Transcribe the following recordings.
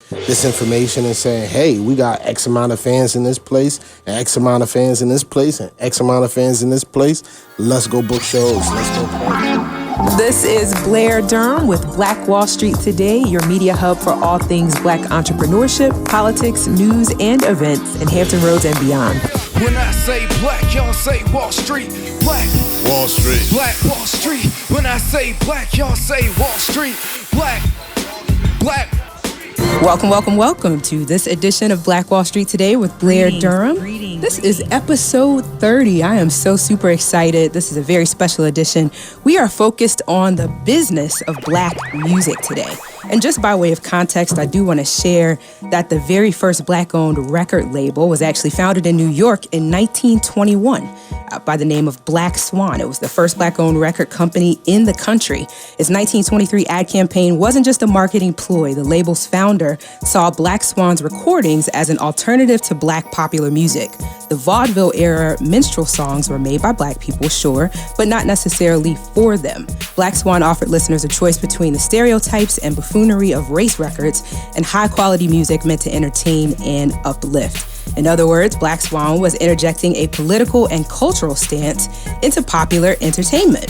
this information and saying, hey, we got X amount of fans in this place, and X amount of fans in this place, and X amount of fans in this place. Let's go book shows. Let's go play. This is Blair Durham with Black Wall Street Today, your media hub for all things Black entrepreneurship, politics, news, and events in Hampton Roads and beyond. When I say black, y'all say Wall Street. Black Wall Street. Black Wall Street. When I say black, y'all say Wall Street. Black. Welcome to this edition of Black Wall Street Today with Blair Durham. This is episode 30. I am so super excited. This is a very special edition. We are focused on the business of Black music today. And just by way of context, I do want to share that the very first Black-owned record label was actually founded in New York in 1921 by the name of Black Swan. It was the first Black-owned record company in the country. Its 1923 ad campaign wasn't just a marketing ploy. The label's founder saw Black Swan's recordings as an alternative to Black popular music. The vaudeville-era minstrel songs were made by Black people, sure, but not necessarily for them. Black Swan offered listeners a choice between the stereotypes and buffoonery of race records and high-quality music meant to entertain and uplift. In other words, Black Swan was interjecting a political and cultural stance into popular entertainment.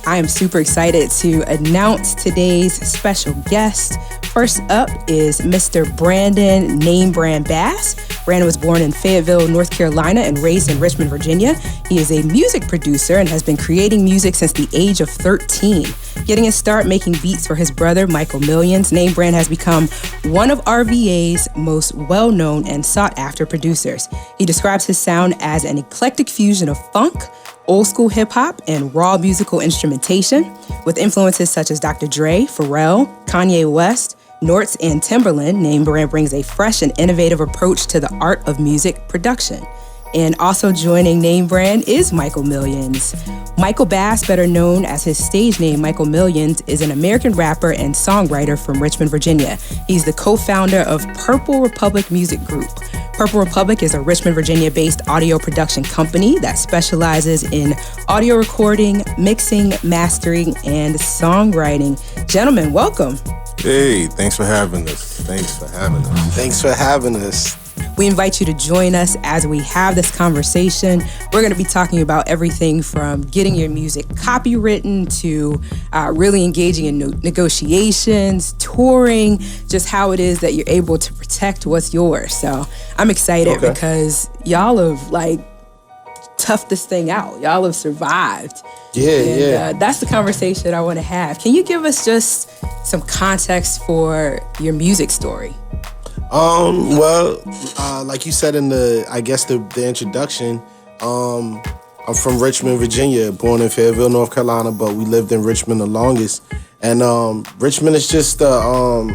I am super excited to announce today's special guest. First up is Mr. Brandon Name Brand Bass. Brandon was born in Fayetteville, North Carolina, and raised in Richmond, Virginia. He is a music producer and has been creating music since the age of 13. Getting his start making beats for his brother, Michael Millions, Name Brand has become one of RVA's most well-known and sought-after producers. He describes his sound as an eclectic fusion of funk, old school hip hop, and raw musical instrumentation. With influences such as Dr. Dre, Pharrell, Kanye West, Nortz, and Timberland, Name Brand brings a fresh and innovative approach to the art of music production. And also joining Name Brand is Michael Millions. Michael Bass, better known as his stage name Michael Millions, is an American rapper and songwriter from Richmond, Virginia. He's the co-founder of Purple Republic Music Group. Purple Republic is a Richmond, Virginia-based audio production company that specializes in audio recording, mixing, mastering, and songwriting. Gentlemen, welcome. Hey, thanks for having us. Thanks for having us. We invite you to join us as we have this conversation. We're going to be talking about everything from getting your music copywritten to really engaging in negotiations, touring, just how it is that you're able to protect what's yours. So I'm excited because y'all have toughed this thing out. Y'all have survived. Yeah. That's the conversation I want to have. Can you give us just some context for your music story? Like you said in the introduction, I'm from Richmond, Virginia, born in Fayetteville, North Carolina, but we lived in Richmond the longest. And Richmond is just I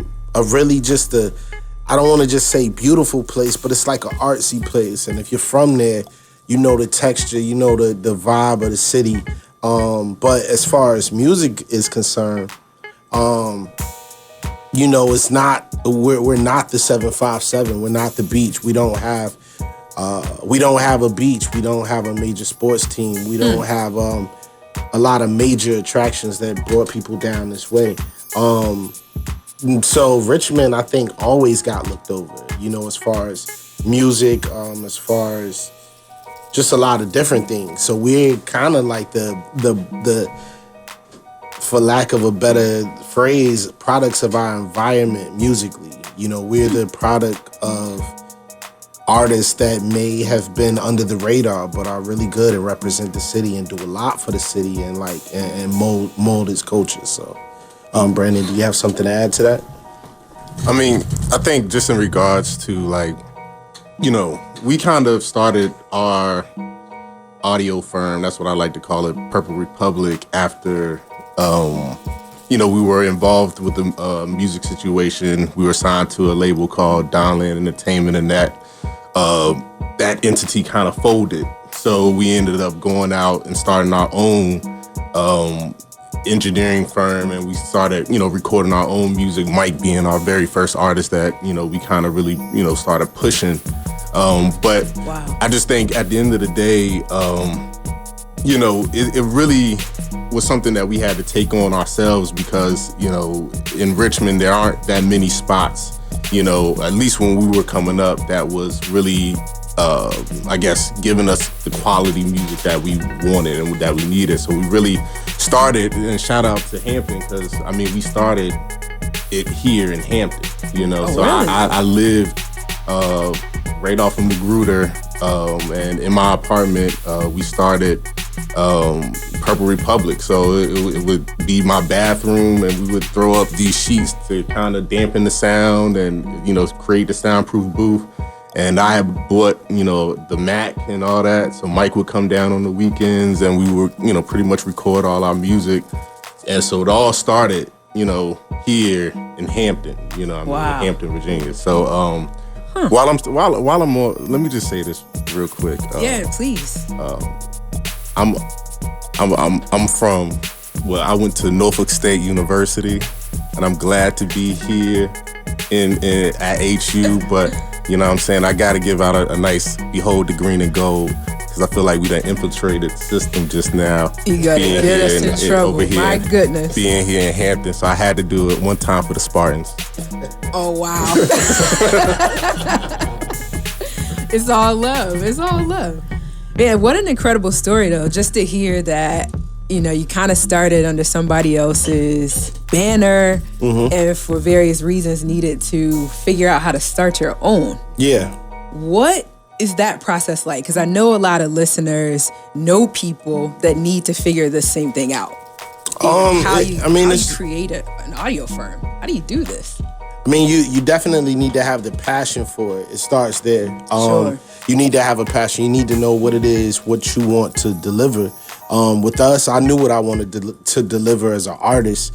don't want to just say beautiful place, but it's like an artsy place. And if you're from there, you know the texture, you know the vibe of the city. But as far as music is concerned, it's not. We're not the 757. We're not the beach. We don't have a beach. We don't have a major sports team. We don't have a lot of major attractions that brought people down this way. So Richmond, I think, always got looked over. As far as music, as far as just a lot of different things. So we're kind of like the for lack of a better phrase, products of our environment musically. We're the product of artists that may have been under the radar, but are really good and represent the city and do a lot for the city and and mold its culture. So, Brandon, do you have something to add to that? I mean, I think just in regards to we kind of started our audio firm, that's what I like to call it, Purple Republic, after we were involved with the music situation. We were signed to a label called Downland Entertainment, and that entity kind of folded. So we ended up going out and starting our own engineering firm, and we started, recording our own music. Mike being our very first artist that, we kind of really, started pushing. But wow. I just think at the end of the day, it really was something that we had to take on ourselves because, you know, in Richmond, there aren't that many spots, you know, at least when we were coming up, that was really, I guess, giving us the quality music that we wanted and that we needed. So we really started, and shout out to Hampton, because, I mean, we started it here in Hampton, you know. Oh, so really? I lived right off of Magruder, and in my apartment, we started Purple Republic. So it would be my bathroom, and we would throw up these sheets to kind of dampen the sound and, you know, create the soundproof booth. And I had bought, you know, the Mac and all that. So Mike would come down on the weekends, and we would, you know, pretty much record all our music. And so it all started, you know, here in Hampton, you know, Wow. in Hampton, Virginia. So while I'm on, let me just say this real quick. Yeah, please. I'm from, well, I went to Norfolk State University, and I'm glad to be here at HU, but you know what I'm saying, I gotta give out a nice behold the green and gold, because I feel like we done infiltrated the system just now. You got to get us in trouble. My goodness. Being here in Hampton, so I had to do it one time for the Spartans. Oh, wow. It's all love. It's all love. Man, what an incredible story, though, just to hear that, you know, you kind of started under somebody else's banner and for various reasons needed to figure out how to start your own. Yeah. What is that process like? Because I know a lot of listeners know people that need to figure this same thing out. How do you create an audio firm? How do you do this? I mean, you definitely need to have the passion for it. It starts there. Sure. You need to have a passion. You need to know what it is, what you want to deliver. With us, I knew what I wanted to deliver as an artist.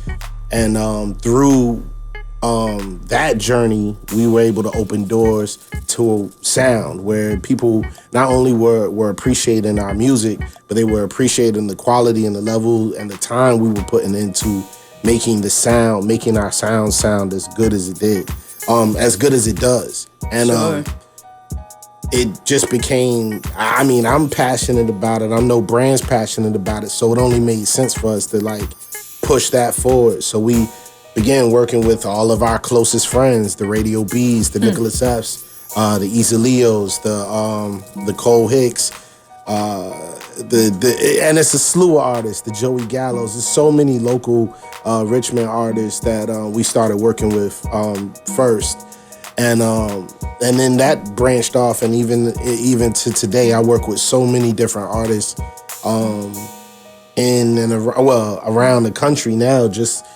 And through that journey, we were able to open doors to sound where people not only were appreciating our music, but they were appreciating the quality and the level and the time we were putting into making the sound, making our sound as good as it did, as good as it does. And Sure. It just became, I mean, I'm passionate about it. I know Brand's passionate about it. So it only made sense for us to like push that forward. So we began working with all of our closest friends, the Radio B's, the Nicholas F's, the Easy Leos, the Cole Hicks, and it's a slew of artists, the Joey Gallows. There's so many local Richmond artists that we started working with first. And then that branched off, and even to today, I work with so many different artists around the country now, just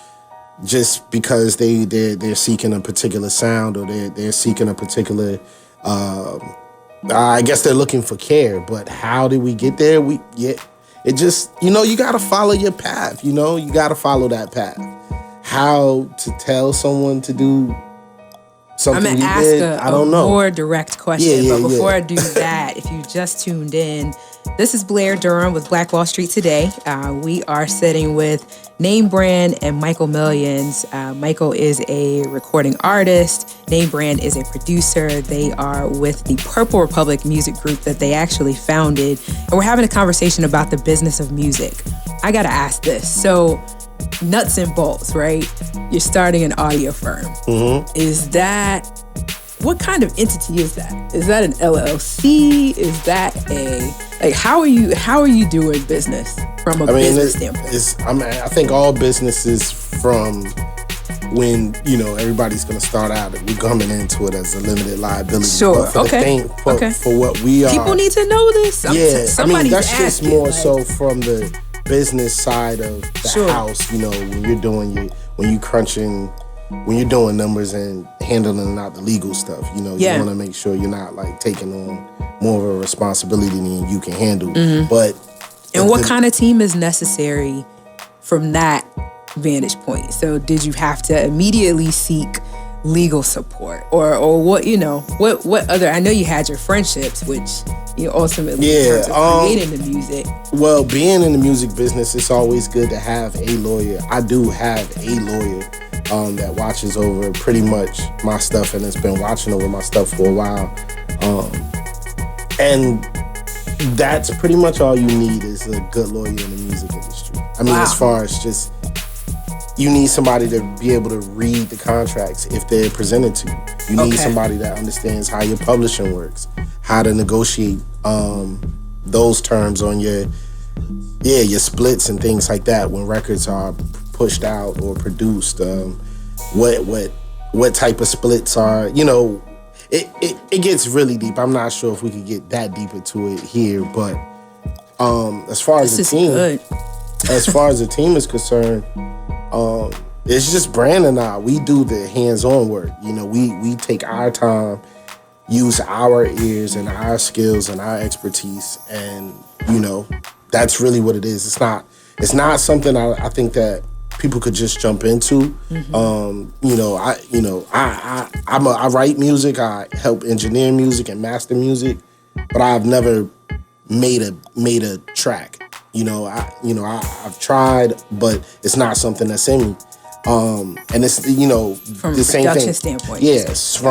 because they're seeking a particular sound, or they're seeking a particular, I guess they're looking for care. But how did we get there? It just, you know, you gotta follow your path. You know, you gotta follow that path. How to tell someone to do something I'm going to ask a more direct question, but before I do that, if you just tuned in, this is Blair Durham with Black Wall Street Today. We are sitting with Name Brand and Michael Millions. Michael is a recording artist. Name Brand is a producer. They are with the Purple Republic music group that they actually founded. And we're having a conversation about the business of music. I got to ask this. So, nuts and bolts, right? You're starting an audio firm. Is that, what kind of entity is that? Is that an LLC? Is that how are you doing business from a business standpoint? I think all businesses, from when, you know, everybody's going to start out, we're coming into it as a limited liability. Sure. But for what we are. People need to know this. That's just more so from the business side of the house, you know, when you're doing when you're doing numbers and handling out the legal stuff, you know, you want to make sure you're not like taking on more of a responsibility than you can handle. But what kind of team is necessary from that vantage point? So did you have to immediately seek legal support, or what, you know, what other, I know you had your friendships, which, you know, ultimately in terms of creating the music. Well, being in the music business, it's always good to have a lawyer. I do have a lawyer that watches over pretty much my stuff, and has been watching over my stuff for a while. And That's pretty much all you need is a good lawyer in the music industry. I mean, as far as just, you need somebody to be able to read the contracts if they're presented to you. You need somebody that understands how your publishing works, how to negotiate those terms on your splits and things like that when records are pushed out or produced. What type of splits are, it gets really deep. I'm not sure if we could get that deep into it here, but as far as the team is concerned, it's just Brandon and I. We do the hands-on work. We take our time, use our ears and our skills and our expertise, and that's really what it is. It's not something I think that people could just jump into. I write music, I help engineer music and master music, but I've never made a track. I've tried, but it's not something that's in me. And it's from the same production thing. Standpoint. Yes,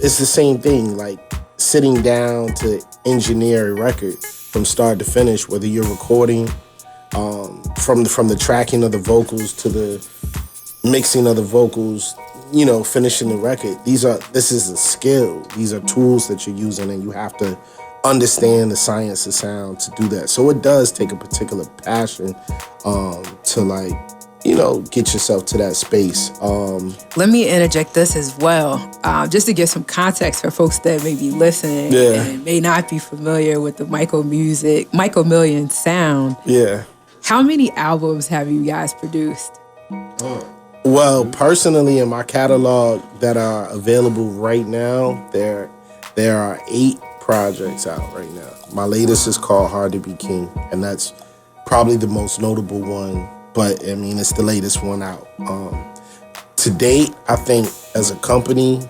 it's the same thing. Like sitting down to engineer a record from start to finish, whether you're recording. From the tracking of the vocals to the mixing of the vocals, finishing the record. This is a skill. These are tools that you're using, and you have to understand the science of sound to do that. So it does take a particular passion to get yourself to that space. Let me interject this as well, just to give some context for folks that may be listening and may not be familiar with the Michael Million sound. Yeah. How many albums have you guys produced? Well, personally, in my catalog that are available right now, there are 8 projects out right now. My latest is called Hard to Be King, and that's probably the most notable one, but I mean, it's the latest one out. To date, I think as a company,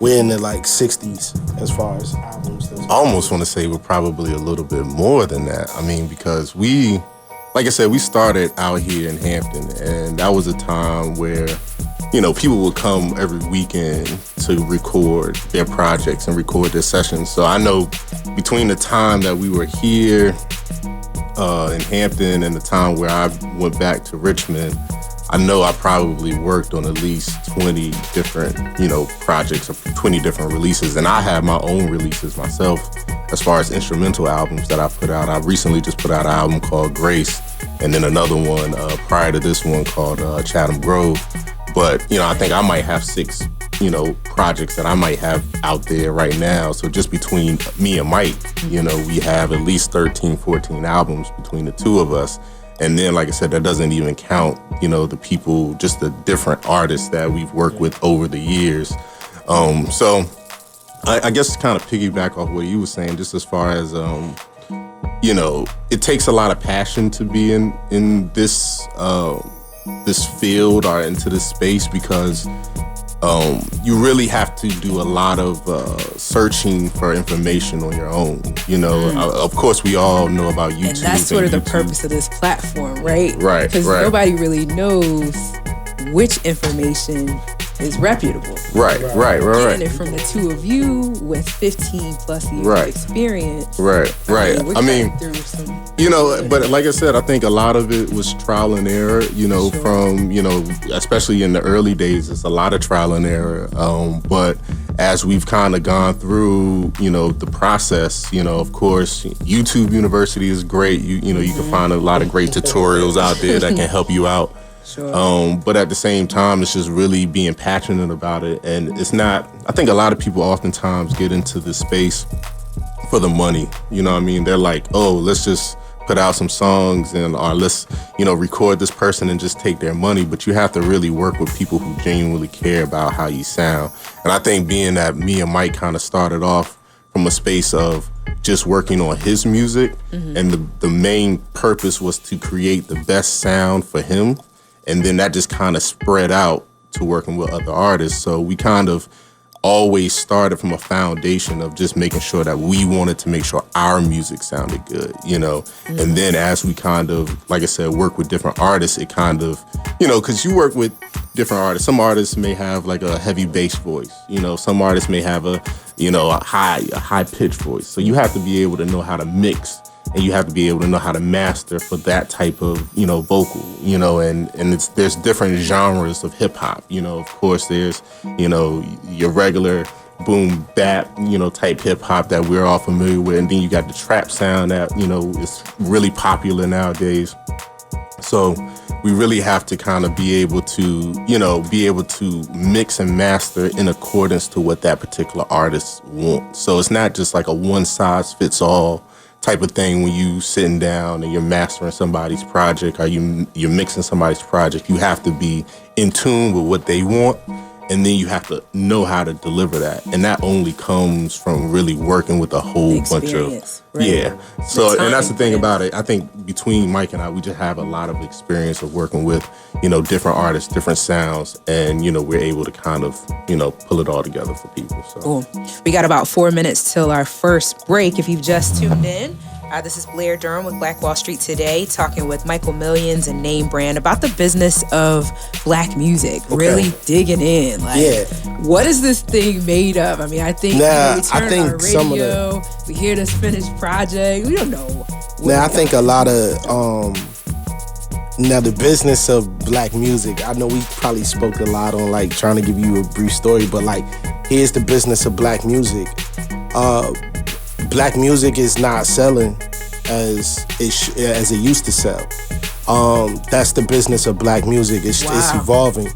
we're in the 60s as far as albums. I almost want to say we're probably a little bit more than that. I mean, because like I said, we started out here in Hampton, and that was a time where, people would come every weekend to record their projects and record their sessions. So I know between the time that we were here in Hampton and the time where I went back to Richmond, I know I probably worked on at least 20 different, projects or 20 different releases. And I have my own releases myself as far as instrumental albums that I put out. I recently just put out an album called Grace, and then another one prior to this one called Chatham Grove. But, I think I might have 6, projects that I might have out there right now. So just between me and Mike, we have at least 13, 14 albums between the two of us. And then, like I said, that doesn't even count, the people, just the different artists that we've worked with over the years. So I guess to kind of piggyback off what you were saying, just as far as, it takes a lot of passion to be in this field or into this space, because you really have to do a lot of searching for information on your own. Of course, we all know about YouTube. And that's sort of the purpose of this platform, right? Right. Because nobody really knows which information is reputable. Right. Getting it from the two of you with 15 plus years of experience. Right. I mean, through some, but like I said, I think a lot of it was trial and error, from, especially in the early days, it's a lot of trial and error. But as we've kind of gone through, the process, of course, YouTube University is great. You can find a lot of great tutorials out there that can help you out. Sure. But at the same time, it's just really being passionate about it. And it's not, I think a lot of people oftentimes get into this space for the money. You know what I mean? They're like, oh, let's just put out some songs or let's, record this person and just take their money. But you have to really work with people who genuinely care about how you sound. And I think being that me and Mike kind of started off from a space of just working on his music, and the main purpose was to create the best sound for him. And then that just kind of spread out to working with other artists. So we kind of always started from a foundation of just making sure that we wanted to make sure our music sounded good, And then as we kind of, like I said, work with different artists, it kind of, because you work with different artists. Some artists may have like a heavy bass voice, some artists may have a a high pitched voice. So you have to be able to know how to mix, and you have to be able to know how to master for that type of, vocal, and there's different genres of hip hop. Of course there's, your regular boom bap, type hip hop that we're all familiar with. And then you got the trap sound that, is really popular nowadays. So we really have to kind of be able to mix and master in accordance to what that particular artist wants. So it's not just like a one size fits all type of thing when you sitting down and you're mastering somebody's project, or you're mixing somebody's project. You have to be in tune with what they want, and then you have to know how to deliver that. And that only comes from really working with a whole bunch of right? Yeah. So and that's the thing about it. I think between Mike and I, we just have a lot of experience of working with, different artists, different sounds, and we're able to kind of, pull it all together for people. So cool. We got about 4 minutes till our first break. If you've just tuned in, this is Blair Durham with Black Wall Street Today, talking with Michael Millions and Name Brand about the business of black music. Okay. Really digging in. What is this thing made of? I mean, I think we turn on radio, we hear this finished project. We don't know. I think a lot of the business of black music. I know we probably spoke a lot on trying to give you a brief story, but here's the business of black music. Black music is not selling as it used to sell. That's the business of black music. It's evolving.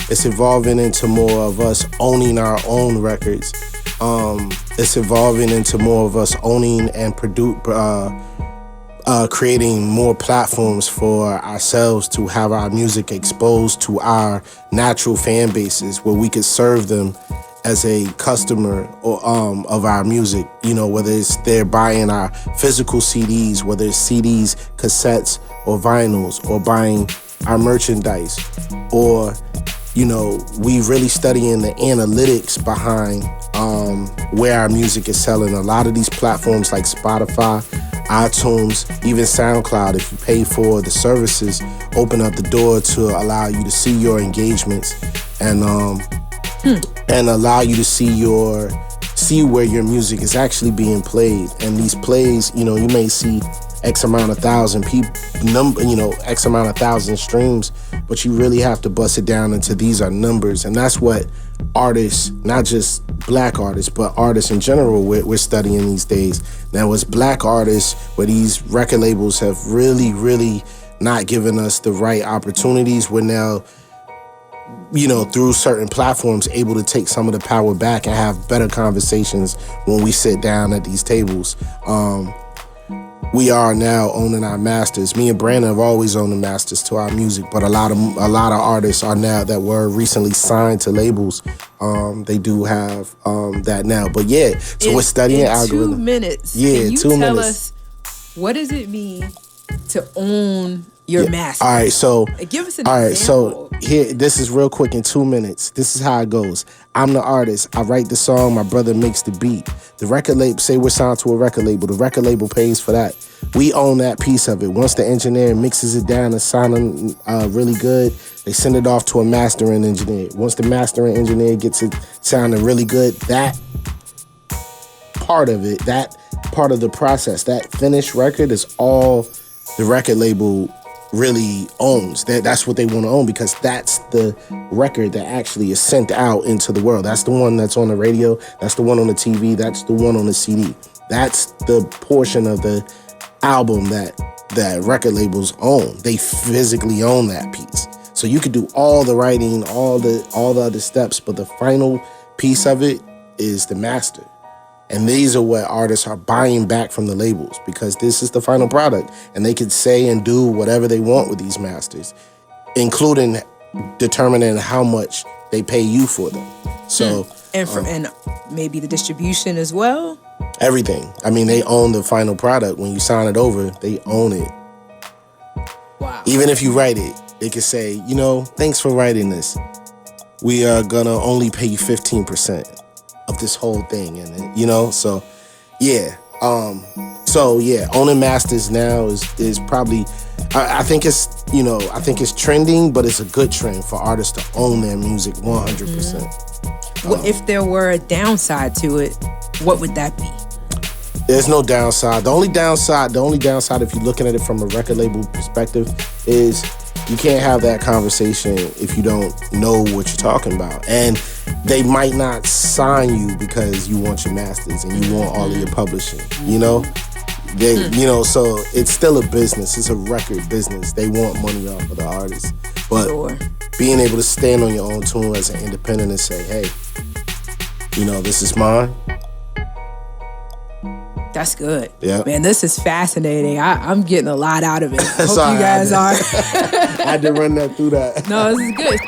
It's evolving into more of us owning our own records. It's evolving into more of us owning and creating more platforms for ourselves to have our music exposed to our natural fan bases, where we could serve them as a customer of our music, whether it's they're buying our physical CDs, whether it's CDs, cassettes, or vinyls, or buying our merchandise, or, we really studying the analytics behind where our music is selling. A lot of these platforms like Spotify, iTunes, even SoundCloud, if you pay for the services, open up the door to allow you to see your engagements and allow you to see where your music is actually being played. And these plays, you may see X amount of thousand people, X amount of thousand streams, but you really have to bust it down into these are numbers. And that's what artists, not just black artists, but artists in general, we're studying these days. Now, as black artists, where these record labels have really, really not given us the right opportunities, we're now, through certain platforms, able to take some of the power back and have better conversations when we sit down at these tables. We are now owning our masters. Me and Brandon have always owned the masters to our music, but a lot of artists are now that were recently signed to labels. They do have that now. But so we're studying algorithm. 2 minutes. Yeah, can you 2 minutes. Tell us, what does it mean to own your masters? All right, so give us an example. So here, this is real quick in 2 minutes. This is how it goes. I'm the artist. I write the song. My brother makes the beat. The record label, say we're signed to a record label. The record label pays for that. We own that piece of it. Once the engineer mixes it down and sounding really good, they send it off to a mastering engineer. Once the mastering engineer gets it sounding really good, that part of it, that part of the process, that finished record is all the record label really owns. That's what they want to own, because that's the record that actually is sent out into the world. That's the one that's on the radio. That's the one on the TV. That's the one on the CD. That's the portion of the album that record labels own. They physically own that piece. So you could do all the writing, all the other steps, but the final piece of it is the master. And these are what artists are buying back from the labels, because this is the final product. And they could say and do whatever they want with these masters, including determining how much they pay you for them. So and maybe the distribution as well? Everything. I mean, they own the final product. When you sign it over, they own it. Wow. Even if you write it, they could say, thanks for writing this. We are gonna only pay you 15% of this whole thing, and so So yeah, owning masters now is probably, I think it's, you know, I think it's trending, but it's a good trend for artists to own their music 100%. Well, if there were a downside to it, what would that be? There's no downside. The only downside if you're looking at it from a record label perspective is you can't have that conversation if you don't know what you're talking about. And they might not sign you because you want your masters and you want all of your publishing, you know? You know, so it's still a business. It's a record business. They want money off of the artist. But being able to stand on your own tune as an independent and say, hey, you know, this is mine. That's good. Yeah. Man, this is fascinating. I'm getting a lot out of it. Hope Sorry, you guys are. I had to run that through that. No, this is good.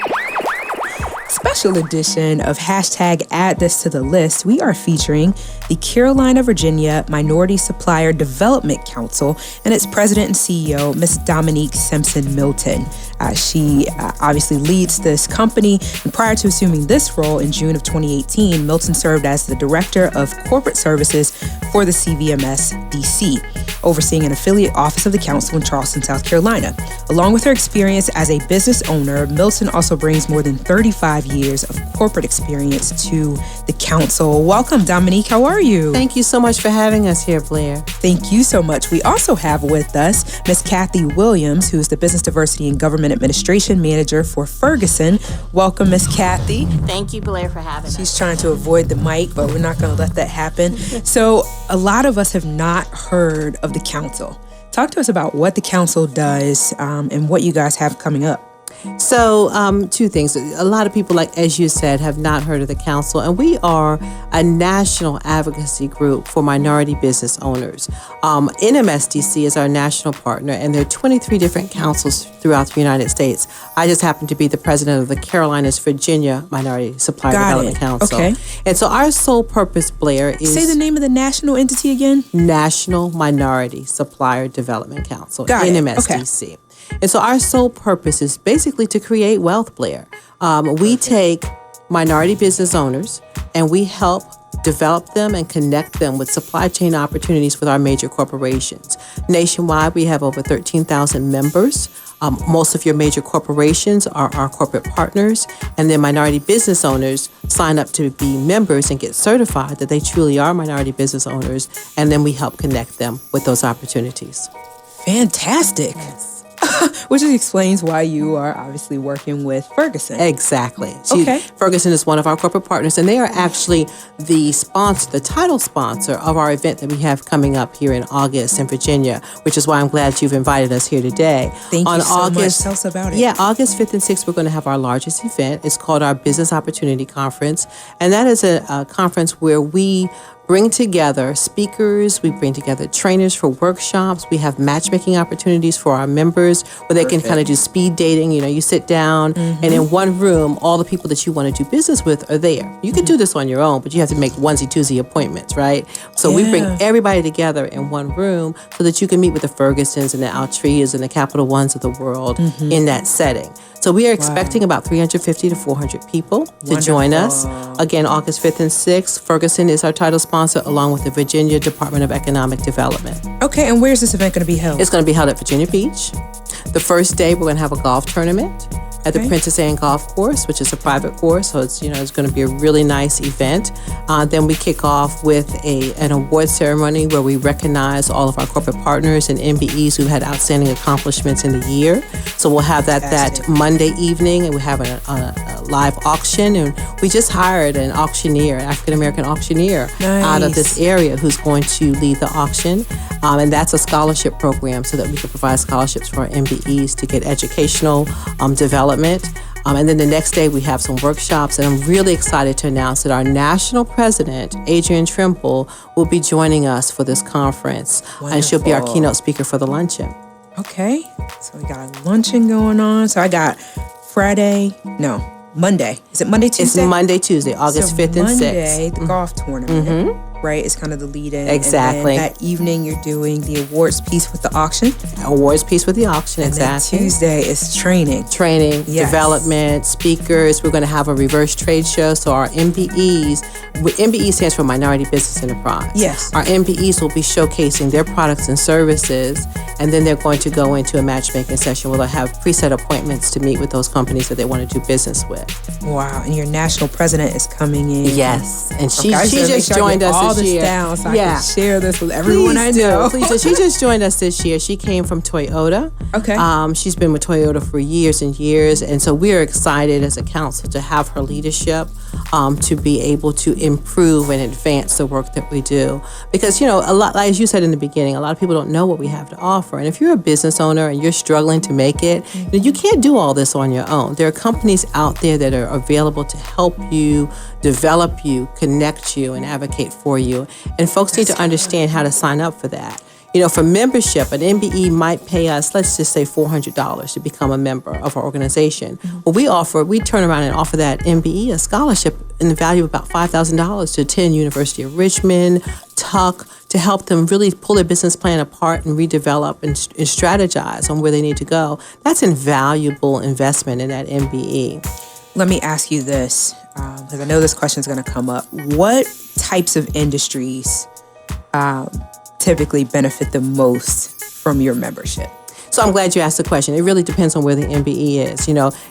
Special edition of #Add This to the List, we are featuring the Carolina, Virginia Minority Supplier Development Council and its president and CEO, Ms. Dominique Simpson Milton. She obviously leads this company, and prior to assuming this role in June of 2018, Milton served as the Director of Corporate Services for the CVMS DC, overseeing an affiliate office of the council in Charleston, South Carolina. Along with her experience as a business owner, Milton also brings more than 35 years of corporate experience to the council. Welcome, Dominique. How are you? Thank you so much for having us here, Blair. Thank you so much. We also have with us Ms. Kathy Williams, who is the Business Diversity and Government Administration Manager for Ferguson. Welcome, Ms. Kathy. Thank you, Blair, for having us. She's trying to avoid the mic, but we're not going to let that happen. So a lot of us have not heard of the council. Talk to us about what the council does and what you guys have coming up. So, two things. A lot of people, like as you said, have not heard of the council, and we are a national advocacy group for minority business owners. NMSDC is our national partner, and there are 23 different councils throughout the United States. I just happen to be the president of the Carolinas, Virginia Minority Supplier Development Council. Okay. And so our sole purpose, Blair, is... Say the name of the national entity again. National Minority Supplier Development Council, Got it. NMSDC. Okay. And so our sole purpose is basically to create wealth, Blair. We take minority business owners and we help develop them and connect them with supply chain opportunities with our major corporations. Nationwide, we have over 13,000 members. Most of your major corporations are our corporate partners, and then minority business owners sign up to be members and get certified that they truly are minority business owners, and then we help connect them with those opportunities. Fantastic. Yes. Which explains why you are obviously working with Ferguson. Exactly. Okay. Ferguson is one of our corporate partners, and they are actually the sponsor, the title sponsor of our event that we have coming up here in August in Virginia, which is why I'm glad you've invited us here today. Thank you so much. Tell us about it. Yeah, August 5th and 6th, we're going to have our largest event. It's called our Business Opportunity Conference, and that is a conference where we bring together speakers, we bring together trainers for workshops, we have matchmaking opportunities for our members where they can kind of do speed dating. You know, you sit down and in one room, all the people that you want to do business with are there. You can do this on your own, but you have to make onesie-twosie appointments, right? So we bring everybody together in one room so that you can meet with the Fergusons and the Altrias and the Capital Ones of the world in that setting. So we are expecting about 350 to 400 people to join us. Again, August 5th and 6th, Ferguson is our title sponsor along with the Virginia Department of Economic Development. Okay, and where's this event going to be held? It's going to be held at Virginia Beach. The first day, we're going to have a golf tournament at the Princess Anne Golf Course, which is a private course. So it's going to be a really nice event. Then we kick off with an award ceremony where we recognize all of our corporate partners and MBEs who had outstanding accomplishments in the year. So we'll have that Monday evening, and we have a live auction. And we just hired an auctioneer, an African-American auctioneer out of this area who's going to lead the auction. And that's a scholarship program so that we can provide scholarships for our MBEs to get educational development. And then the next day we have some workshops, and I'm really excited to announce that our national president, Adrienne Trimble, will be joining us for this conference. Wonderful. And she'll be our keynote speaker for the luncheon. Okay, so we got a luncheon going on. So I got Monday. Is it Monday, Tuesday? It's Monday, Tuesday, August 5th and 6th. Monday, the golf tournament. right? It's kind of the lead-in. Exactly. And then that evening, you're doing the awards piece with the auction. Awards piece with the auction, And exactly. then Tuesday is training. Training, Yes. development, speakers. We're going to have a reverse trade show. So our MBEs, MBE stands for Minority Business Enterprise. Yes. Our MBEs will be showcasing their products and services, and then they're going to go into a matchmaking session where they'll have preset appointments to meet with those companies that they want to do business with. Wow. And your national president is coming in. Yes, and she Okay, I should make just sure I joined get us all this year. down so I can share this with everyone I know. Please do. She just joined us this year. She came from Toyota. Okay. She's been with Toyota for years and years, and so we're excited as a council to have her leadership to be able to improve and advance the work that we do. Because a lot, like as you said in the beginning, a lot of people don't know what we have to offer. And if you're a business owner and you're struggling to make it, you can't do all this on your own. There are companies out there that are available to help you, develop you, connect you, and advocate for you. And folks need to understand how to sign up for that. For membership, an MBE might pay us, let's just say $400 to become a member of our organization. Well, we turn around and offer that MBE a scholarship in the value of about $5,000 to attend University of Richmond, Tuck, to help them really pull their business plan apart and redevelop and strategize on where they need to go. That's an invaluable investment in that MBE. Let me ask you this, because I know this question is going to come up. What types of industries typically benefit the most from your membership? So I'm glad you asked the question. It really depends on where the MBE is.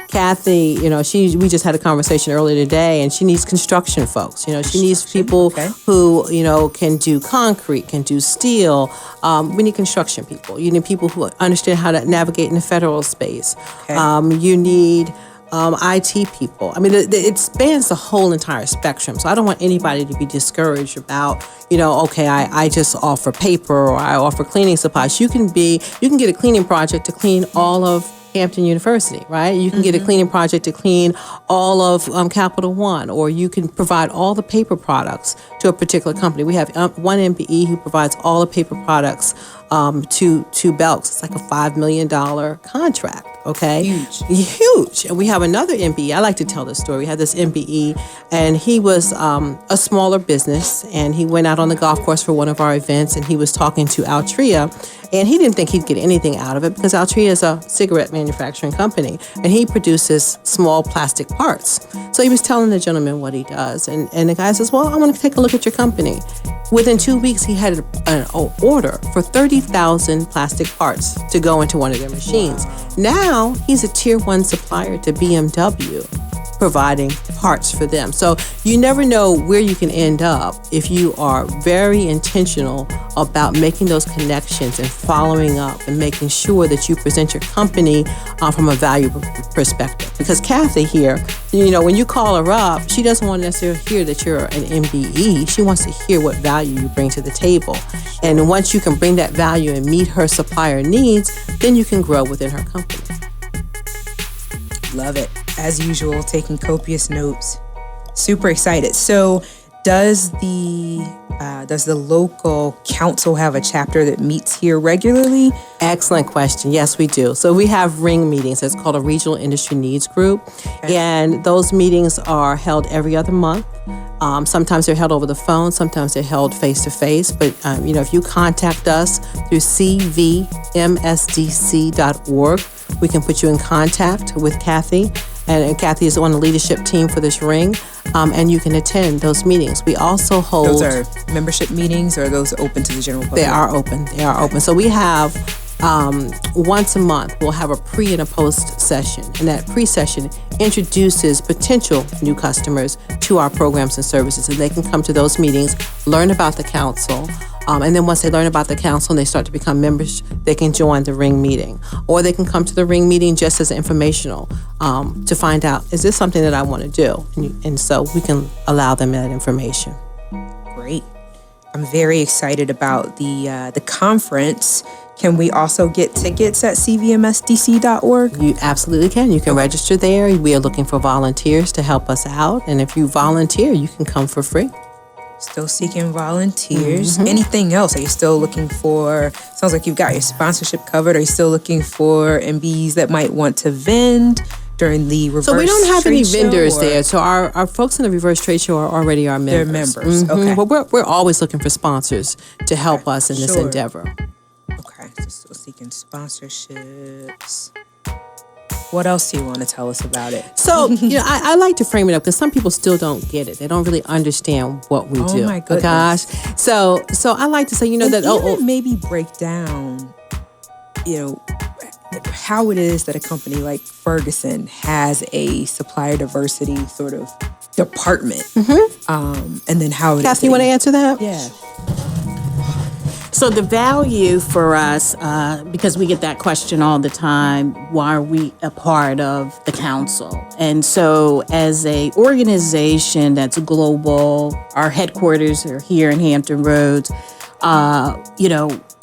Kathy, we just had a conversation earlier today, and she needs construction folks. She needs people who, can do concrete, can do steel. We need construction people. You need people who understand how to navigate in the federal space. Okay. You need IT people. I mean, it spans the whole entire spectrum. So I don't want anybody to be discouraged about, I just offer paper or I offer cleaning supplies. You can get a cleaning project to clean all of Hampton University, right? You can get a cleaning project to clean all of Capital One, or you can provide all the paper products to a particular company. We have one MBE who provides all the paper products to Belks. It's like a $5 million contract. Okay, huge. And we have another MBE. I like to tell this story. We had this MBE, and he was a smaller business, and he went out on the golf course for one of our events, and he was talking to Altria, and he didn't think he'd get anything out of it because Altria is a cigarette manufacturing company, and he produces small plastic parts. So he was telling the gentleman what he does, and the guy says, "Well, I want to take a look at your company." Within 2 weeks, he had an order for 30,000 plastic parts to go into one of their machines. Now, he's a tier 1 supplier to BMW, providing parts for them. So you never know where you can end up if you are very intentional about making those connections and following up and making sure that you present your company from a value perspective. Because Kathy here, when you call her up, she doesn't want to necessarily hear that you're an MBE. She wants to hear what value you bring to the table. And once you can bring that value and meet her supplier needs, then you can grow within her company. Love it. As usual, taking copious notes. Super excited. So does the local council have a chapter that meets here regularly? Excellent question. Yes, we do. So we have ring meetings. It's called a Regional Industry Needs Group. Okay. And those meetings are held every other month. Sometimes they're held over the phone. Sometimes they're held face-to-face. But, if you contact us through cvmsdc.org, we can put you in contact with Kathy. And Kathy is on the leadership team for this ring. And you can attend those meetings. We also hold... Those are membership meetings, or are those open to the general public? They are open. So we have... once a month, we'll have a pre and a post session. And that pre-session introduces potential new customers to our programs and services. And they can come to those meetings, learn about the council. And then once they learn about the council and they start to become members, they can join the ring meeting. Or they can come to the ring meeting just as informational to find out, is this something that I want to do? And so we can allow them that information. Great. I'm very excited about the conference. Can we also get tickets at cvmsdc.org? You absolutely can. You can register there. We are looking for volunteers to help us out. And if you volunteer, you can come for free. Still seeking volunteers. Mm-hmm. Anything else? Are you still looking for, sounds like you've got your sponsorship covered. Are you still looking for MBs that might want to vend? during the reverse. So we don't have any trade vendors show, there. So our folks in the reverse trade show are already our members. They're members. Okay. But we're always looking for sponsors to help us in this Sure. endeavor. Okay, so still seeking sponsorships. What else do you want to tell us about it? So, I like to frame it up because some people still don't get it. They don't really understand what we do. Oh my goodness. Gosh. So I like to say, that maybe break down, how it is that a company like Ferguson has a supplier diversity sort of department, and then how it Kathy, you want to answer that? Yeah. So the value for us, because we get that question all the time, why are we a part of the council? And so as a organization that's global, our headquarters are here in Hampton Roads,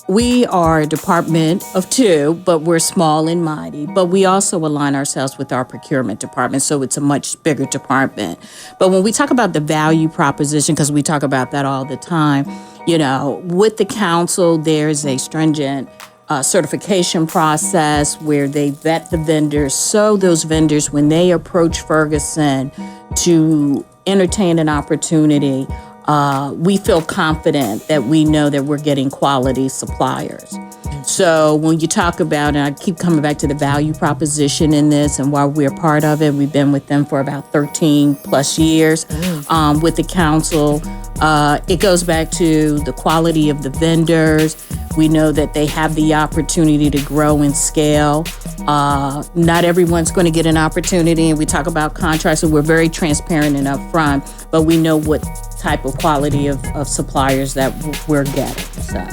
we are a department of two, but we're small and mighty. But we also align ourselves with our procurement department, so it's a much bigger department. But when we talk about the value proposition, because we talk about that all the time, with the council, there's a stringent certification process where they vet the vendors. So those vendors, when they approach Ferguson to entertain an opportunity, we feel confident that we know that we're getting quality suppliers. So when you talk about, and I keep coming back to the value proposition in this and why we're part of it, we've been with them for about 13 plus years with the council. It goes back to the quality of the vendors. We know that they have the opportunity to grow and scale. Not everyone's going to get an opportunity, and we talk about contracts, so we're very transparent and upfront, but we know what type of quality of suppliers that we're getting. So.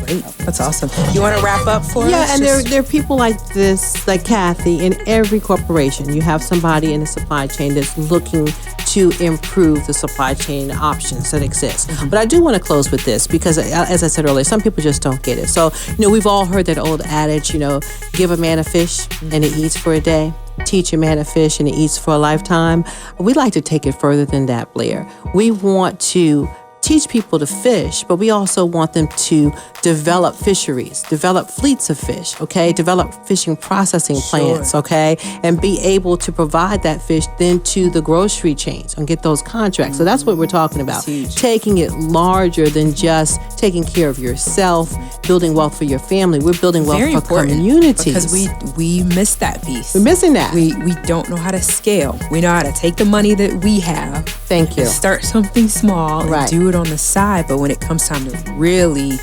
Great. That's awesome. You want to wrap up for us? Yeah, and there are people like this, like Kathy, in every corporation. You have somebody in the supply chain that's looking to improve the supply chain options that exist. But I do want to close with this because, as I said earlier, some people just don't get it. So, we've all heard that old adage, give a man a fish and he eats for a day. Teach a man a fish and he eats for a lifetime. We like to take it further than that, Blair. We want to teach people to fish, but we also want them to develop fisheries, develop fleets of fish, okay? Develop fishing processing plants, okay? And be able to provide that fish then to the grocery chains and get those contracts. So that's what we're talking about. Taking it larger than just taking care of yourself, building wealth for your family. We're building wealth Very for important, communities. Because we miss that piece. We're missing that. We don't know how to scale. We know how to take the money that we have. Thank you. Start something small and do it on the side. But when it comes time to really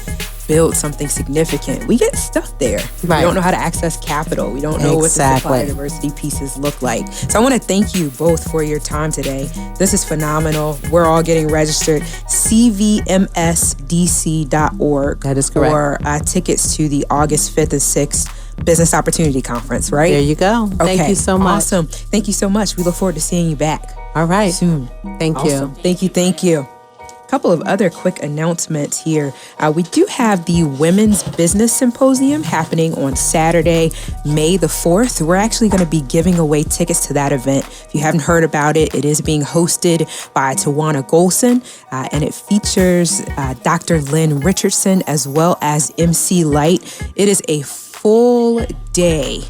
build something significant, we get stuck there. We don't know how to access capital. We don't know what the supplier diversity pieces look like. So I want to thank you both for your time today. This is phenomenal. We're all getting registered. CVMSDC.org. That is correct. For tickets to the August 5th and 6th Business Opportunity Conference, right? There you go. Okay. Thank you so much. Awesome. Thank you so much. We look forward to seeing you back. All right. Soon. Thank you. Thank you. A couple of other quick announcements here. We do have the Women's Business Symposium happening on Saturday, May the 4th. We're actually going to be giving away tickets to that event. If you haven't heard about it, it is being hosted by Tawana Golson, and it features Dr. Lynn Richardson as well as MC Light. It is a full day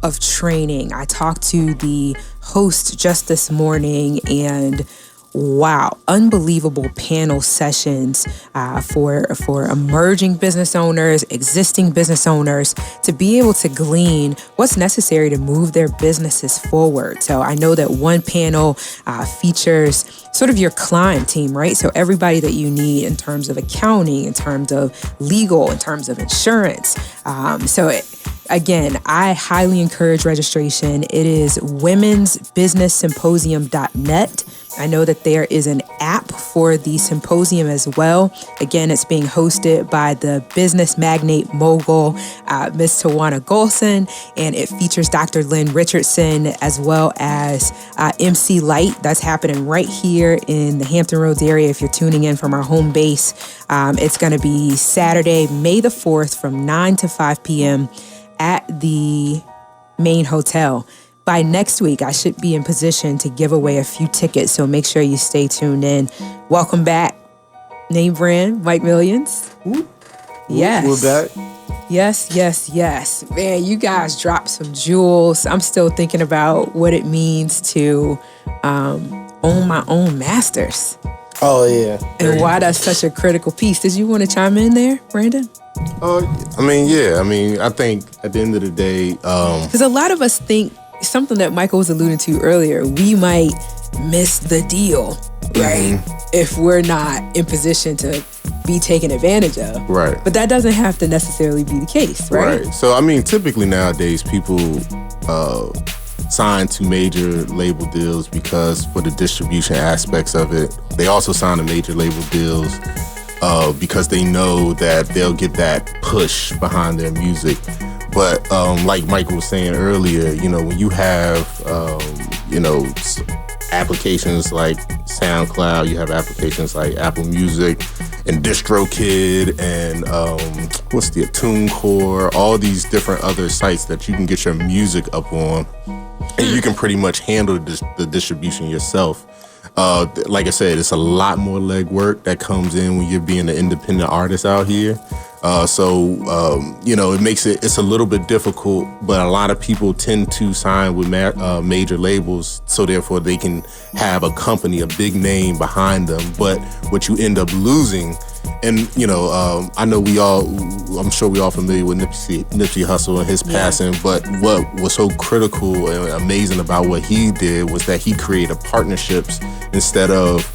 of training. I talked to the host just this morning, and wow, unbelievable panel sessions for emerging business owners, existing business owners, to be able to glean what's necessary to move their businesses forward. So I know that one panel features sort of your climb team, right? So everybody that you need in terms of accounting, in terms of legal, in terms of insurance. Again, I highly encourage registration. It is womensbusinesssymposium.net. I know that there is an app for the symposium as well. Again, it's being hosted by the business magnate mogul, Ms. Tawana Golson, and it features Dr. Lynn Richardson as well as MC Light. That's happening right here in the Hampton Roads area if you're tuning in from our home base. It's going to be Saturday, May the 4th from 9 to 5 p.m. at the main hotel. By next week, I should be in position to give away a few tickets, so make sure you stay tuned in. Welcome back, name brand, Mike Millions. Ooh. Yes. We're back. Yes, yes, yes. Man, you guys dropped some jewels. I'm still thinking about what it means to own my own masters Oh yeah. and why that's such a critical piece. Did you want to chime in there, Brandon? I think at the end of the day, Because a lot of us think something that Michael was alluding to earlier, we might miss the deal, right? If we're not in position to be taken advantage of. Right. But that doesn't have to necessarily be the case, right? Right. So, typically nowadays people sign to major label deals because for the distribution aspects of it. They also sign to major label deals because they know that they'll get that push behind their music. But like Michael was saying earlier, when you have, applications like SoundCloud, you have applications like Apple Music and DistroKid and TuneCore, all these different other sites that you can get your music up on, and you can pretty much handle the distribution yourself. Like I said, it's a lot more legwork that comes in when you're being an independent artist out here. It makes it's a little bit difficult, but a lot of people tend to sign with major labels, so therefore they can have a company, a big name behind them. But what you end up losing, and I know I'm sure we all familiar with Nipsey Hussle and his passing, but what was so critical and amazing about what he did was that he created partnerships instead of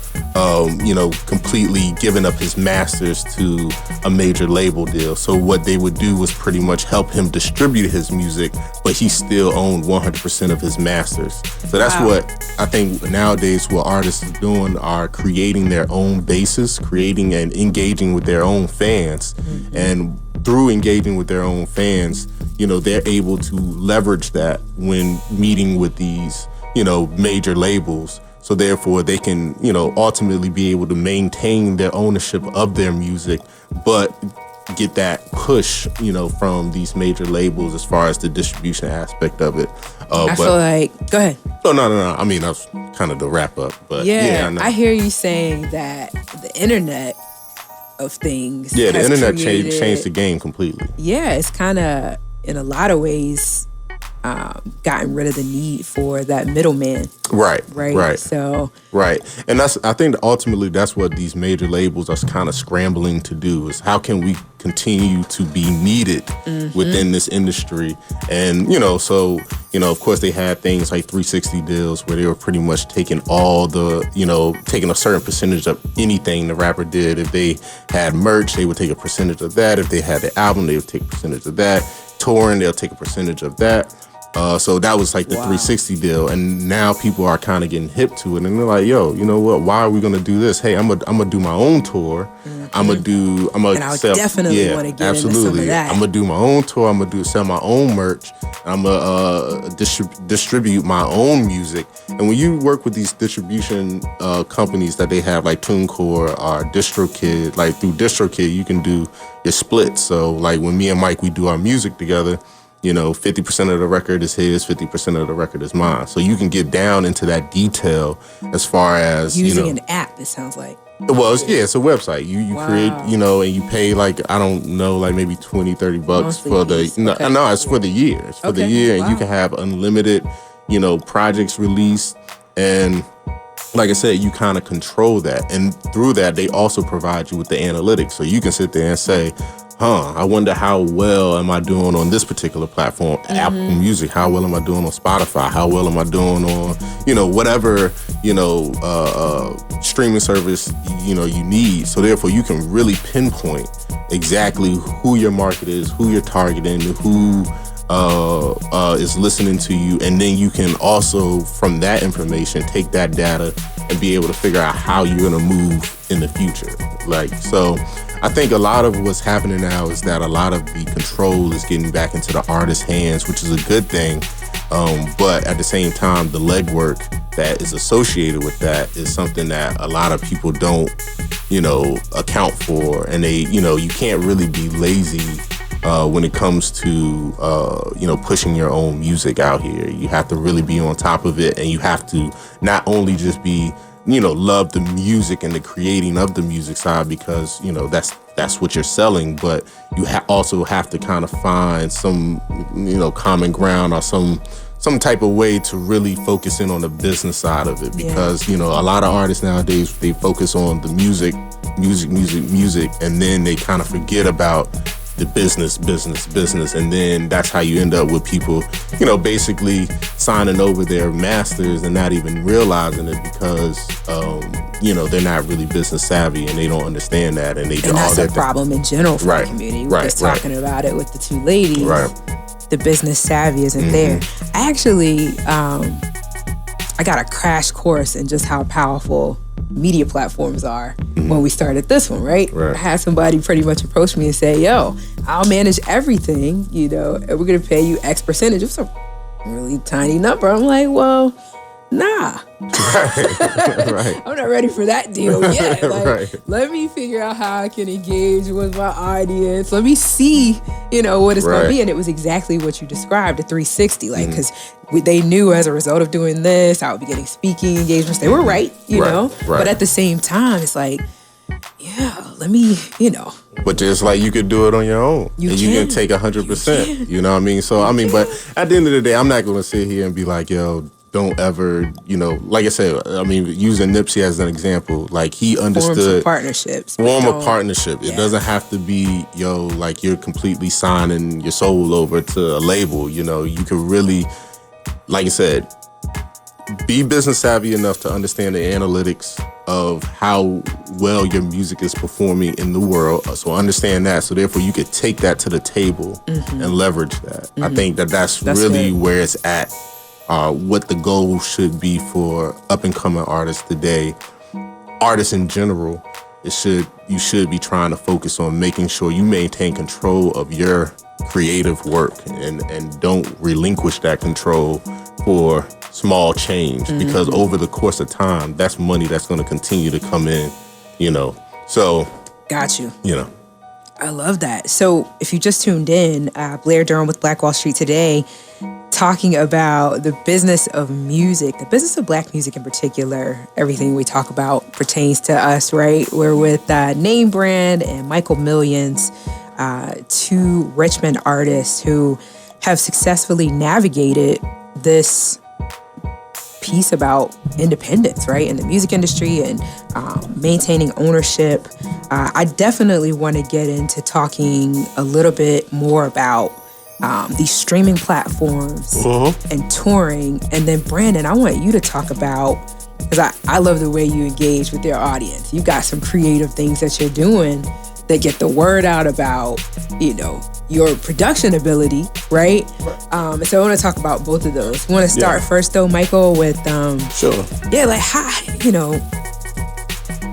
completely giving up his masters to a major label deal. So what they would do was pretty much help him distribute his music, but he still owned 100% of his masters. So that's what I think nowadays what artists are doing, are creating their own bases, creating and engaging with their own fans. Mm-hmm. And through engaging with their own fans, they're able to leverage that when meeting with these, major labels. So therefore, they can, ultimately be able to maintain their ownership of their music, but get that push, from these major labels as far as the distribution aspect of it. I feel like, go ahead. No. I mean, that's kind of the wrap up. But I hear you saying that the internet of things. Yeah, the internet changed the game completely. Yeah, it's kind of, in a lot of ways, gotten rid of the need for that middleman. Right. So. Right. And I think ultimately that's what these major labels are kind of scrambling to do, is how can we continue to be needed within this industry? And, of course they had things like 360 deals where they were pretty much taking all the, taking a certain percentage of anything the rapper did. If they had merch, they would take a percentage of that. If they had the album, they would take a percentage of that. Touring, they'll take a percentage of that. So that was like the 360 deal, and now people are kind of getting hip to it, and they're like, "Yo, you know what? Why are we gonna do this? Hey, I'm gonna do my own tour. I'm gonna and I definitely want to get into some of that. I'm gonna do my own tour. I'm gonna sell my own merch. I'm gonna distribute my own music. And when you work with these distribution companies that they have, like TuneCore or DistroKid, like through DistroKid, you can do your splits. So like when me and Mike, we do our music together, 50% of the record is his, 50% of the record is mine. So you can get down into that detail as far as using an app, it sounds like. Well, it's a website. You create, and you pay like, I don't know, like maybe $20, $30 monthly for the fees. Okay. No, it's for the year. It's for the year, and you can have unlimited, projects released, and like I said, you kind of control that. And through that, they also provide you with the analytics. So you can sit there and say, I wonder how well am I doing on this particular platform, Apple Music? How well am I doing on Spotify? How well am I doing on, whatever, streaming service, you need. So therefore, you can really pinpoint exactly who your market is, who you're targeting, who is listening to you. And then you can also, from that information, take that data and be able to figure out how you're going to move in the future. So I think a lot of what's happening now is that a lot of the control is getting back into the artist's hands, which is a good thing. But at the same time, the legwork that is associated with that is something that a lot of people don't, account for. And they, you can't really be lazy when it comes to, pushing your own music out here. You have to really be on top of it, and you have to not only just be, love the music and the creating of the music side, because, that's that's what you're selling, but you also have to kind of find some, common ground or some type of way to really focus in on the business side of it, because a lot of artists nowadays, they focus on the music, and then they kind of forget about the business, and then that's how you end up with people, basically signing over their masters and not even realizing it, because they're not really business savvy and they don't understand that, and that's a problem in general for the community. We're just talking about it with the two ladies. Right. The business savvy isn't there. I actually, I got a crash course in just how powerful media platforms are when we started this one, right? I had somebody pretty much approach me and say, yo, I'll manage everything, and we're going to pay you X percentage. It was a really tiny number. I'm like, well, nah. Right. I'm not ready for that deal yet. Let me figure out how I can engage with my audience. Let me see, what it's going to be. And it was exactly what you described, a 360. Because they knew as a result of doing this, I would be getting speaking engagements. They were right, you know? But at the same time, it's like, let me, But just like you could do it on your own. You can take 100%. You know what I mean? So, but at the end of the day, I'm not going to sit here and be like, yo, don't ever, like I said, using Nipsey as an example, like he understood partnerships. Form a partnership. It doesn't have to be, like you're completely signing your soul over to a label. You could really, like I said, be business savvy enough to understand the analytics of how well your music is performing in the world. So understand that. So therefore you could take that to the table and leverage that. I think that's really where it's at. What the goal should be for up and coming artists today, artists in general. You should be trying to focus on making sure you maintain control of your creative work and don't relinquish that control for small change, because over the course of time, that's money that's going to continue to come in, So, got you. I love that. So if you just tuned in, Blair Durham with Black Wall Street today, talking about the business of music, the business of Black music in particular. Everything we talk about pertains to us, right? We're with Name Brand and Michael Millions, two Richmond artists who have successfully navigated this piece about independence, right, in the music industry and maintaining ownership. I definitely want to get into talking a little bit more about these streaming platforms and touring. And then Brandon, I want you to talk about, because I love the way you engage with your audience. You got some creative things that you're doing that get the word out about, your production ability, right? So I want to talk about both of those. Want to start first though, Michael, with Sure. Yeah, like how,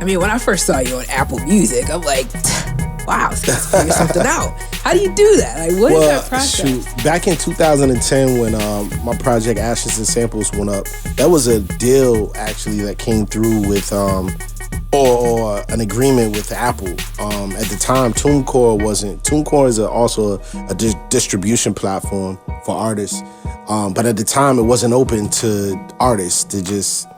when I first saw you on Apple Music, I'm like, wow, so let's figure something out. How do you do that? Like, what is that process? Back in 2010, when my project Ashes and Samples went up, that was a deal actually that came through with or an agreement with Apple. At the time, TuneCore wasn't. TuneCore is also a distribution platform for artists, but at the time, it wasn't open to artists to just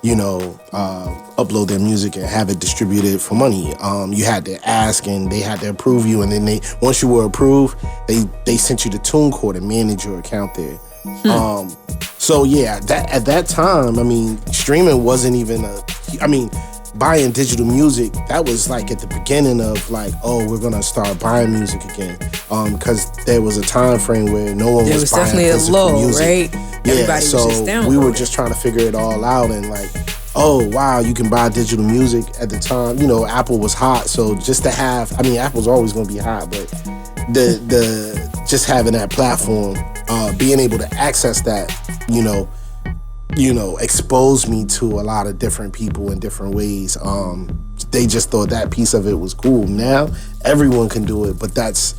upload their music and have it distributed for money. You had to ask and they had to approve you, and then once you were approved, they sent you to TuneCore to manage your account there. So yeah, at that time, streaming wasn't even buying digital music, that was like at the beginning of like, oh, we're gonna start buying music again. Because there was a time frame where no one was buying physical music. Right? Everybody was just down. We were just trying to figure it all out, and like, oh wow, you can buy digital music at the time. Apple was hot, so just to have, Apple's always gonna be hot, but the just having that platform, being able to access that, exposed me to a lot of different people in different ways. They just thought that piece of it was cool. Now everyone can do it, but that's...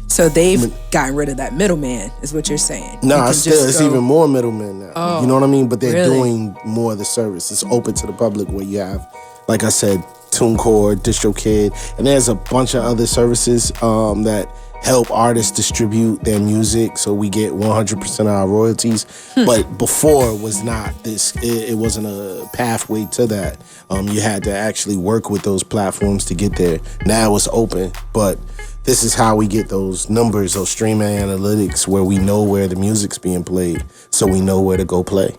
So they've gotten rid of that middleman, is what you're saying. No, it's even more middlemen now. Oh, you know what I mean? But they're really? doing more of the service. It's open to the public where you have, like I said, TuneCore, DistroKid, and there's a bunch of other services that help artists distribute their music so we get 100% of our royalties. But before was not this, it wasn't a pathway to that. You had to actually work with those platforms to get there. Now it's open, but this is how we get those numbers, those streaming analytics, where we know where the music's being played, so we know where to go play.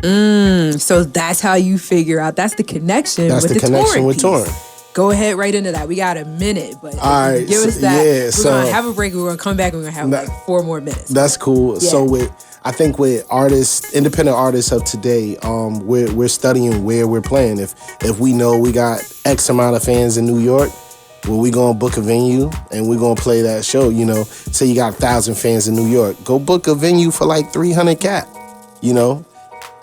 So that's how you figure out. That's the connection. That's with the connection with touring. Go ahead right into that. We got a minute, but All right, give us that. yeah, we're so- gonna have a break. We're gonna come back. And we're gonna have like 4 more minutes. That's cool. Yeah. So I think with artists, independent artists of today, we're studying where we're playing. If we know we got X amount of fans in New York, well, we gonna book a venue and we're gonna play that show. You know, say you got 1,000 fans in New York, go book a venue for like 300 cap, you know,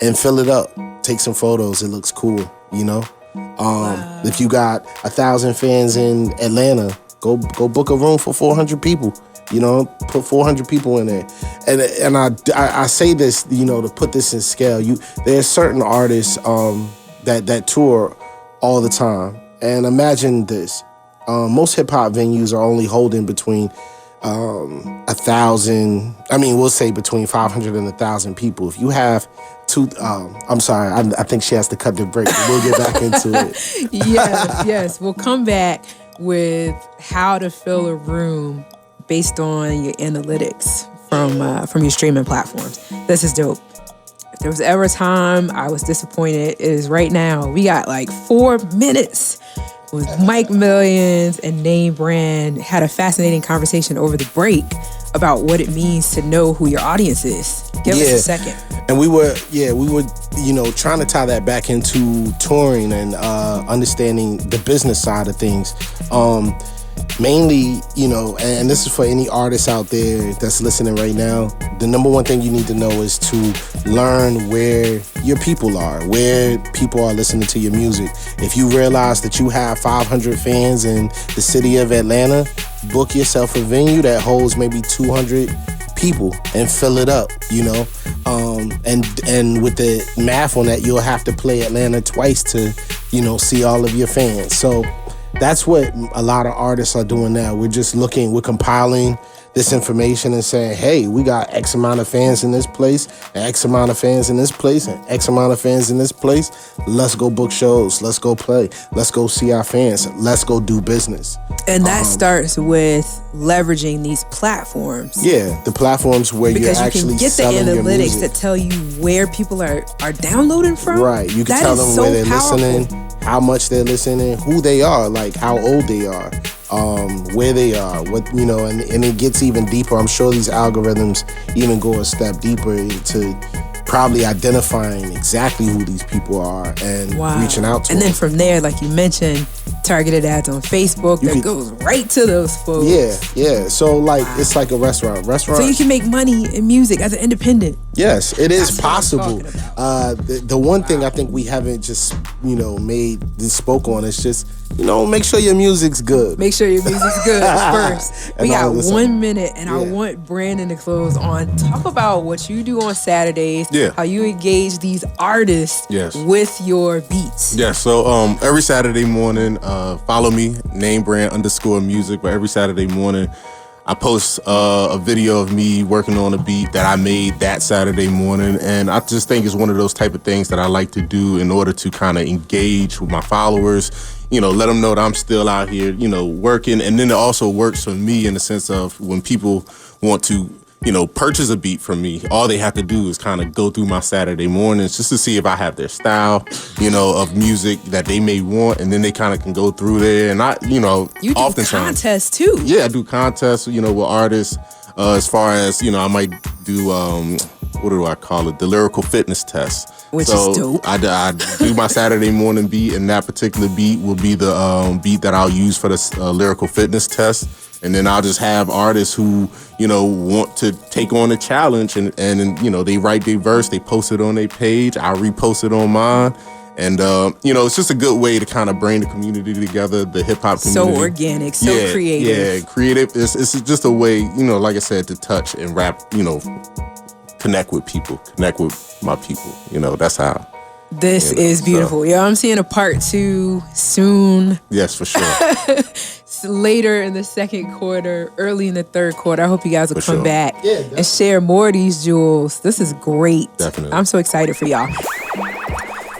and fill it up. Take some photos. It looks cool, you know. If you got 1,000 fans in Atlanta, go book a room for 400 people. You know, put 400 people in there. And I say this, you know, to put this in scale. There's certain artists that tour all the time. And imagine this. Most hip hop venues are only holding between 1,000. I mean, we'll say between 500 and 1,000 people. If you have I'm sorry, I think she has to cut the break. We'll get back into it. Yes. We'll come back with how to fill a room based on your analytics from your streaming platforms. This is dope. If there was ever a time I was disappointed, it is right now. We got like 4 minutes with Mike Millions and Name Brand. Had a fascinating conversation over the break about what it means to know who your audience is. Give us a second. And we were, you know, trying to tie that back into touring and understanding the business side of things. Mainly, you know, and this is for any artists out there that's listening right now, the number one thing you need to know is to learn where your people are, where people are listening to your music. If you realize that you have 500 fans in the city of Atlanta, book yourself a venue that holds maybe 200 people and fill it up, you know. And with the math on that, you'll have to play Atlanta twice to, you know, see all of your fans. So that's what a lot of artists are doing now. We're compiling this information and saying, hey, we got X amount of fans in this place, and X amount of fans in this place, and X amount of fans in this place. Let's go book shows. Let's go play. Let's go see our fans. Let's go do business. And that starts with leveraging these platforms. Yeah, the platforms where you're actually get the selling your analytics music. that tell you where people are downloading from. Right, you can That tell is them so where they're powerful. listening, how much they're listening, who they are, like how old they are, where they are, what, you know, and it gets even deeper. I'm sure these algorithms even go a step deeper into probably identifying exactly who these people are and reaching out to them. And then them. from there, like you mentioned, targeted ads on Facebook that goes right to those folks. Yeah. So like it's like a restaurant. So you can make money in music as an independent. Yes, it is That's what I'm possible. talking The one thing I think we haven't just, you know, spoke on is just, you know, make sure your music's good. Make sure your music's good first. We And got all this 1 minute, and I want Brandon to close on. Talk about what you do on Saturdays. Yeah. How you engage these artists with your beats. Yeah, so every Saturday morning, follow me, namebrand_music, but every Saturday morning, I post a video of me working on a beat that I made that Saturday morning, and I just think it's one of those type of things that I like to do in order to kind of engage with my followers, you know, let them know that I'm still out here, you know, working, and then it also works for me in the sense of when people want to, you know, purchase a beat from me, all they have to do is kind of go through my Saturday mornings just to see if I have their style, you know, of music that they may want, and then they kind of can go through there. And I, you know, You do oftentimes contests too. Yeah, I do contests, you know, with artists. As far as, you know, I might do what do I call it? The lyrical fitness test. Which is dope. I do my Saturday morning beat, and that particular beat will be the beat that I'll use for the lyrical fitness test. And then I'll just have artists who, you know, want to take on a challenge and you know, they write their verse, they post it on their page, I repost it on mine. And, you know, it's just a good way to kind of bring the community together, the hip hop community. So organic, so creative. Yeah, creative. It's just a way, you know, like I said, to touch and rap, you know, connect with people, connect with my people. You know, that's how. This You know, is beautiful. so- Yeah, I'm seeing a part 2 soon. Yes, for sure. Later in the second quarter, early in the third quarter. I hope you guys will For come sure. back Yeah, and share more of these jewels. This is great. Definitely. I'm so excited for y'all.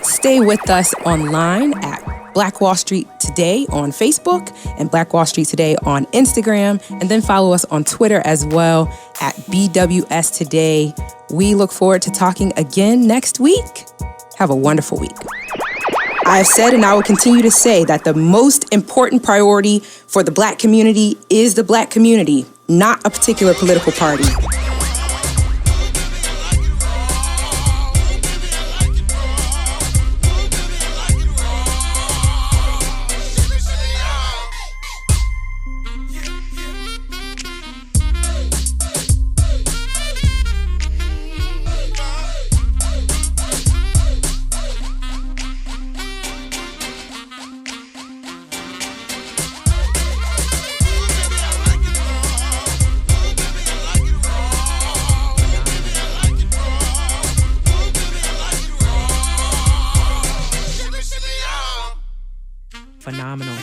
Stay with us online at Black Wall Street Today on Facebook and Black Wall Street Today on Instagram. And then follow us on Twitter as well at BWS Today. We look forward to talking again next week. Have a wonderful week. I have said and I will continue to say that the most important priority for the Black community is the Black community, not a particular political party. Phenomenal.